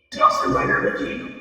Dawson Rider Wiki.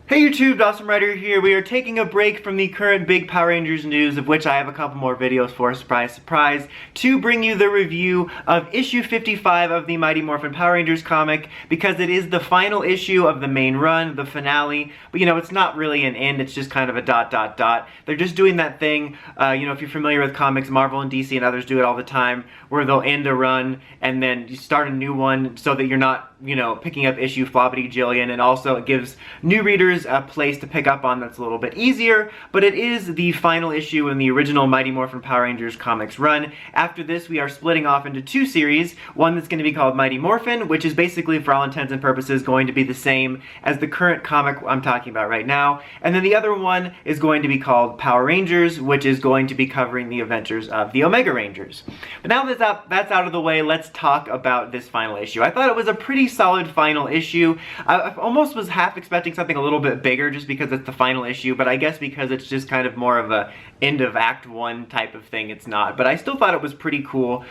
Hey YouTube, Dawson Rider here. We are taking a break from the current big Power Rangers news, of which I have a couple more videos for, surprise, surprise, to bring you the review of issue 55 of the Mighty Morphin Power Rangers comic, because it is the final issue of the main run, the finale, but you know, it's not really an end, it's just kind of a ... They're just doing that thing, you know, if you're familiar with comics, Marvel and DC and others do it all the time, where they'll end a run and then you start a new one so that you're not, you know, picking up issue floppity jillion, and also it gives new readers a place to pick up on that's a little bit easier, but it is the final issue in the original Mighty Morphin Power Rangers comics run. After this, we are splitting off into two series, one that's going to be called Mighty Morphin, which is basically, for all intents and purposes, going to be the same as the current comic I'm talking about right now, and then the other one is going to be called Power Rangers, which is going to be covering the adventures of the Omega Rangers. But now that's out of the way, let's talk about this final issue. I thought it was a pretty solid final issue. I almost was half expecting something a little bit bigger just because it's the final issue, but I guess because it's just kind of more of a end of Act 1 type of thing, it's not. But I still thought it was pretty cool.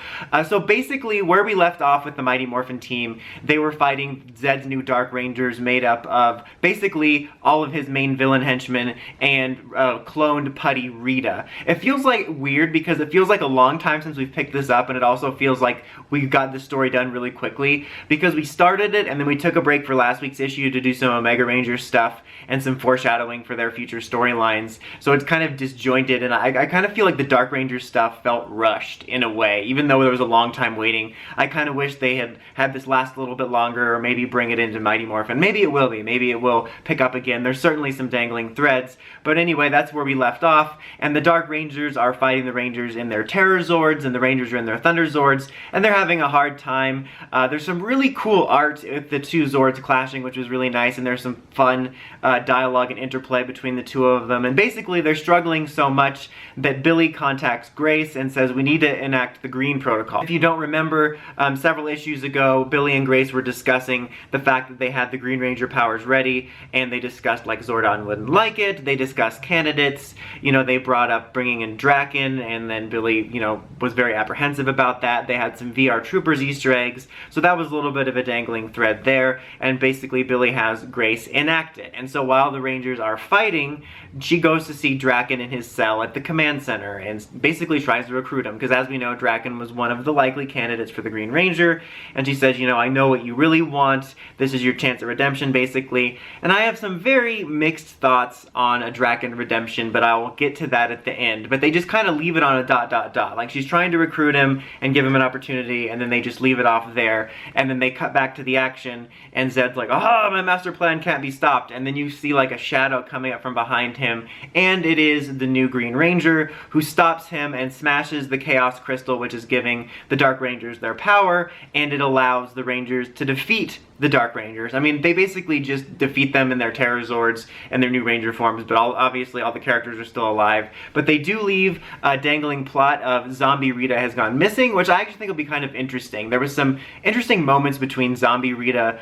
So basically, where we left off with the Mighty Morphin team, they were fighting Zed's new Dark Rangers made up of basically all of his main villain henchmen and cloned putty Rita. It feels like weird because it feels like a long time since we've picked this up, and it also feels like we got this story done really quickly because we started it and then we took a break for last week's issue to do some Omega Rangers stuff and some foreshadowing for their future storylines. So it's kind of disjointed, and I kind of feel like the Dark Ranger stuff felt rushed in a way. Even though there was a long time waiting, I kind of wish they had this last a little bit longer, or maybe bring it into Mighty Morphin. Maybe it will be. Maybe it will pick up again. There's certainly some dangling threads. But anyway, that's where we left off, and the Dark Rangers are fighting the Rangers in their Terror Zords, and the Rangers are in their Thunder Zords, and they're having a hard time. There's some really cool art with the two Zords clashing, which was really nice, and there's some fun dialogue and interplay between the two of them. And basically, they're struggling so much that Billy contacts Grace and says, we need to enact the Green Protocol. If you don't remember, several issues ago, Billy and Grace were discussing the fact that they had the Green Ranger powers ready, and they discussed like Zordon wouldn't like it, they discussed candidates, you know, they brought up bringing in Draken, and then Billy, you know, was very apprehensive about that. They had some VR Troopers Easter eggs, so that was a little bit of a dangling thread there, and basically Billy has Grace enact it. And so while the Rangers are fighting, she goes to see Draken in his cell at the command center and basically tries to recruit him, because as we know, Draken was one of the likely candidates for the Green Ranger, and she says, you know, I know what you really want, this is your chance at redemption, basically. And I have some very mixed thoughts on a Draken redemption, but I will get to that at the end. But they just kind of leave it on a ... Like, she's trying to recruit him and give him an opportunity, and then they just leave it off there, and then they cut back to the action, and Zed's like, oh, my master plan can't be stopped, and then you see like a shadow coming up from behind him, and it is the new Green Ranger who stops him and smashes the Chaos Crystal, which is giving the Dark Rangers their power, and it allows the Rangers to defeat the Dark Rangers. I mean, they basically just defeat them in their Terror Zords and their new Ranger forms, but obviously all the characters are still alive. But they do leave a dangling plot of Zombie Rita has gone missing, which I actually think will be kind of interesting. There was some interesting moments between Zombie Rita,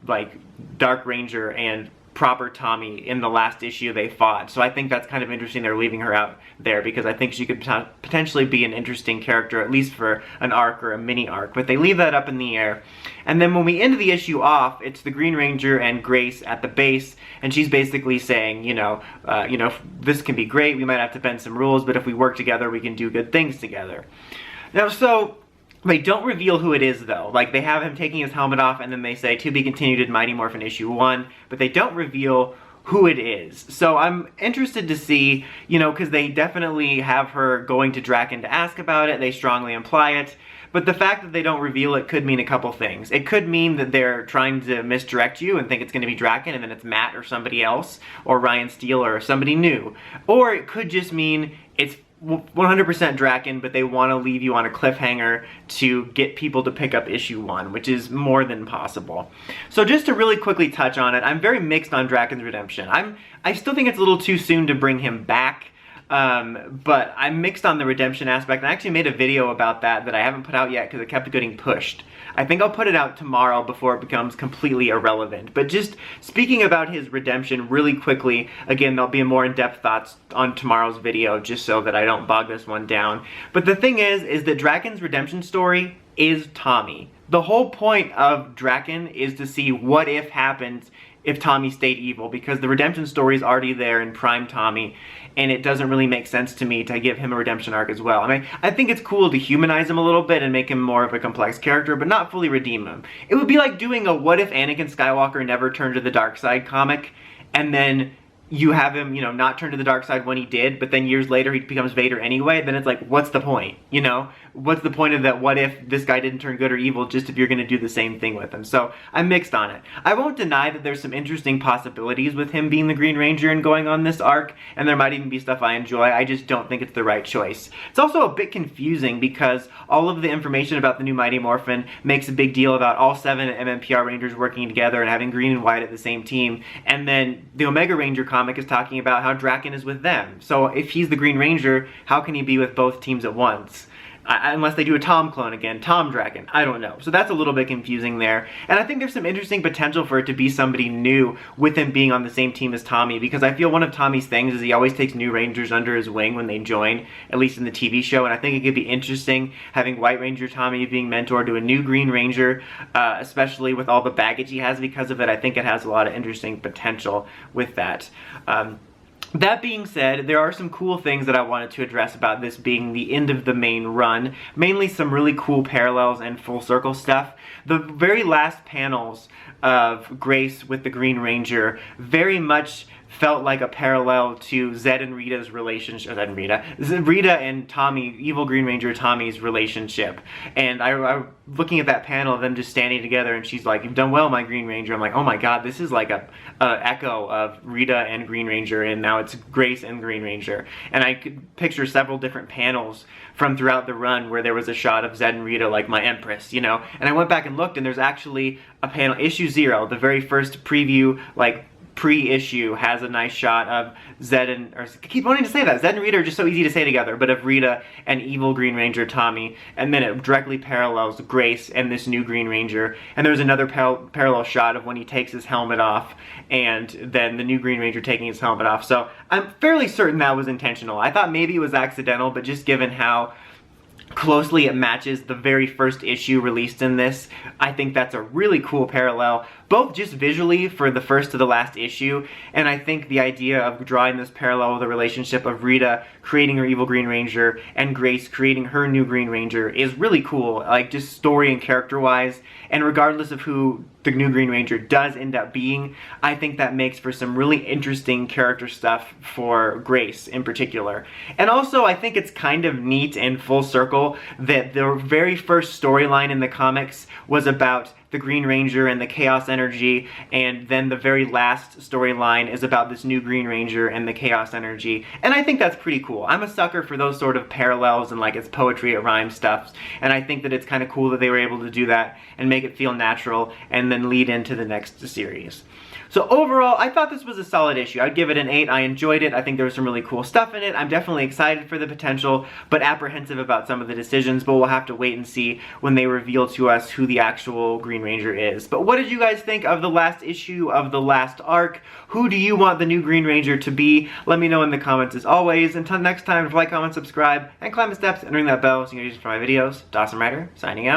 like Dark Ranger, and proper Tommy in the last issue they fought. So I think that's kind of interesting they're leaving her out there, because I think she could potentially be an interesting character, at least for an arc or a mini arc. But they leave that up in the air. And then when we end the issue off, it's the Green Ranger and Grace at the base, and she's basically saying, you know, this can be great, we might have to bend some rules, but if we work together, we can do good things together. Now, so they don't reveal who it is, though. Like, they have him taking his helmet off, and then they say, to be continued in Mighty Morphin issue 1, but they don't reveal who it is. So I'm interested to see, you know, because they definitely have her going to Draken to ask about it, they strongly imply it, but the fact that they don't reveal it could mean a couple things. It could mean that they're trying to misdirect you and think it's going to be Draken, and then it's Matt or somebody else, or Ryan Steele or somebody new. Or it could just mean it's 100% Draken, but they want to leave you on a cliffhanger to get people to pick up issue 1, which is more than possible. So just to really quickly touch on it, I'm very mixed on Draken's redemption. I still think it's a little too soon to bring him back. But I'm mixed on the redemption aspect, and I actually made a video about that I haven't put out yet because it kept getting pushed. I think I'll put it out tomorrow before it becomes completely irrelevant. But just speaking about his redemption really quickly, again, there'll be more in-depth thoughts on tomorrow's video just so that I don't bog this one down. But the thing is that Draken's redemption story is Tommy. The whole point of Draken is to see what if happens if Tommy stayed evil, because the redemption story is already there in Prime Tommy, and it doesn't really make sense to me to give him a redemption arc as well. I mean, I think it's cool to humanize him a little bit and make him more of a complex character, but not fully redeem him. It would be like doing a what if Anakin Skywalker never turned to the dark side comic, and then you have him, you know, not turn to the dark side when he did, but then years later he becomes Vader anyway. Then it's like, what's the point? You know? What's the point of that what if this guy didn't turn good or evil just if you're going to do the same thing with him? So I'm mixed on it. I won't deny that there's some interesting possibilities with him being the Green Ranger and going on this arc, and there might even be stuff I enjoy. I just don't think it's the right choice. It's also a bit confusing because all of the information about the new Mighty Morphin makes a big deal about all 7 mmpr Rangers working together and having green and white at the same team, and then the Omega Ranger comic is talking about how Draken is with them. So if he's the Green Ranger, how can he be with both teams at once? Unless they do a Tom clone again, Tom Draken, I don't know. So that's a little bit confusing there. And I think there's some interesting potential for it to be somebody new with him being on the same team as Tommy, because I feel one of Tommy's things is he always takes new Rangers under his wing when they join, at least in the TV show, and I think it could be interesting having White Ranger Tommy being mentored to a new Green Ranger, especially with all the baggage he has because of it. I think it has a lot of interesting potential with that. That being said, there are some cool things that I wanted to address about this being the end of the main run. Mainly some really cool parallels and full circle stuff. The very last panels of Grace with the Green Ranger very much felt like a parallel to Zed and Rita's relationship. Rita and Tommy, evil Green Ranger Tommy's relationship. And I looking at that panel of them just standing together, and she's like, "You've done well, my Green Ranger." I'm like, oh my god, this is like a echo of Rita and Green Ranger, and now it's Grace and Green Ranger. And I could picture several different panels from throughout the run where there was a shot of Zed and Rita like my Empress, you know? And I went back and looked, and there's actually a panel, issue 0, the very first preview, like, pre-issue, has a nice shot of Zed and, or I keep wanting to say that, Zed and Rita are just so easy to say together, but of Rita and evil Green Ranger Tommy, and then it directly parallels Grace and this new Green Ranger. And there's another parallel shot of when he takes his helmet off, and then the new Green Ranger taking his helmet off. So I'm fairly certain that was intentional. I thought maybe it was accidental, but just given how closely it matches the very first issue released in this, I think that's a really cool parallel, both just visually for the first to the last issue, and I think the idea of drawing this parallel with the relationship of Rita creating her evil Green Ranger and Grace creating her new Green Ranger is really cool, like just story and character wise. And regardless of who the new Green Ranger does end up being, I think that makes for some really interesting character stuff for Grace in particular. And also I think it's kind of neat and full circle that the very first storyline in the comics was about the Green Ranger and the Chaos Energy, and then the very last storyline is about this new Green Ranger and the Chaos Energy, and I think that's pretty cool. I'm a sucker for those sort of parallels and like it's poetry, it rhymes stuff, and I think that it's kind of cool that they were able to do that and make it feel natural and then lead into the next series. So overall, I thought this was a solid issue. I'd give it an 8. I enjoyed it. I think there was some really cool stuff in it. I'm definitely excited for the potential, but apprehensive about some of the decisions, but we'll have to wait and see when they reveal to us who the actual Green Ranger is. But what did you guys think of the last issue of the last arc? Who do you want the new Green Ranger to be? Let me know in the comments as always. Until next time, like, comment, subscribe, and climb the steps and ring that bell so you can get notifications for my videos. Dawson Ryder, signing out.